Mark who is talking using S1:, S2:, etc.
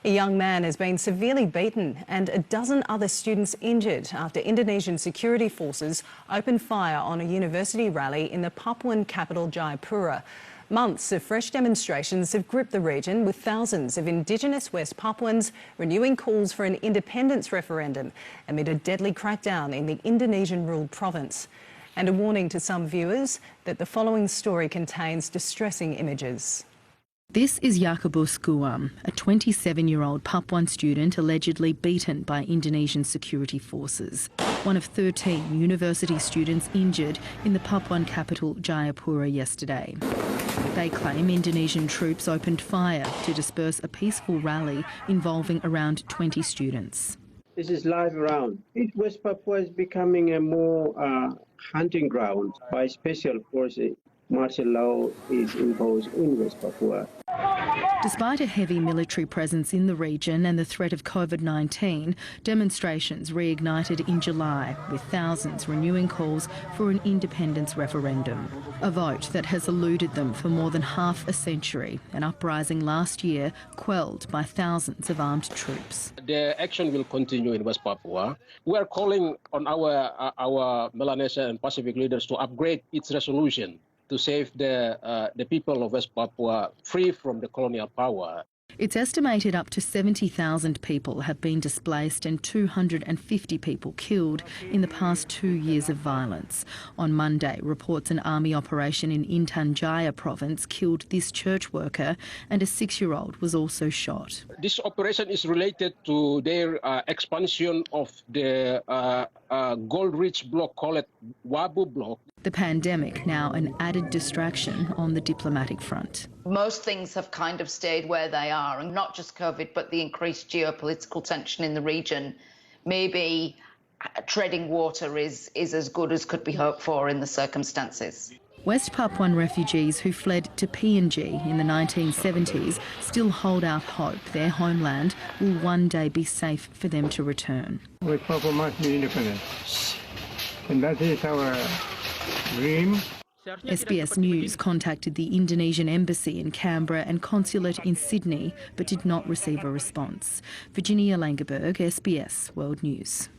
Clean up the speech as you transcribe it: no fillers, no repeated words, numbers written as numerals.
S1: A young man has been severely beaten and a dozen other students injured after Indonesian security forces opened fire on a university rally in the Papuan capital Jayapura. Months of fresh demonstrations have gripped the region, with thousands of Indigenous West Papuans renewing calls for an independence referendum amid a deadly crackdown in the Indonesian-ruled province. And a warning to some viewers that the following story contains distressing images.
S2: This is Yakubus Guam, a 27-year-old Papuan student allegedly beaten by Indonesian security forces. One of 13 university students injured in the Papuan capital Jayapura yesterday. They claim Indonesian troops opened fire to disperse a peaceful rally involving around 20 students.
S3: This is live round. West Papua is becoming a more hunting ground by special forces. Martial law is imposed in West Papua.
S2: Despite a heavy military presence in the region and the threat of COVID-19, demonstrations reignited in July, with thousands renewing calls for an independence referendum. A vote that has eluded them for more than half a century, an uprising last year quelled by thousands of armed troops.
S4: The action will continue in West Papua. We are calling on our Melanesia and Pacific leaders to upgrade its resolution to save the people of West Papua free from the colonial power.
S2: It's estimated up to 70,000 people have been displaced and 250 people killed in the past 2 years of violence. On Monday, reports an army operation in Intan Jaya province killed this church worker, and a 6-year-old was also shot.
S4: This operation is related to their expansion of the gold-rich block called Wabu block.
S2: The pandemic now an added distraction on the diplomatic front.
S5: Most things have kind of stayed where they are, and not just COVID, but the increased geopolitical tension in the region. Maybe treading water is as good as could be hoped for in the circumstances.
S2: West Papuan refugees who fled to PNG in the 1970s still hold out hope their homeland will one day be safe for them to return.
S6: West Papua must be independent, and that is our dream.
S2: SBS News contacted the Indonesian embassy in Canberra and consulate in Sydney, but did not receive a response. Virginia Langeberg, SBS World News.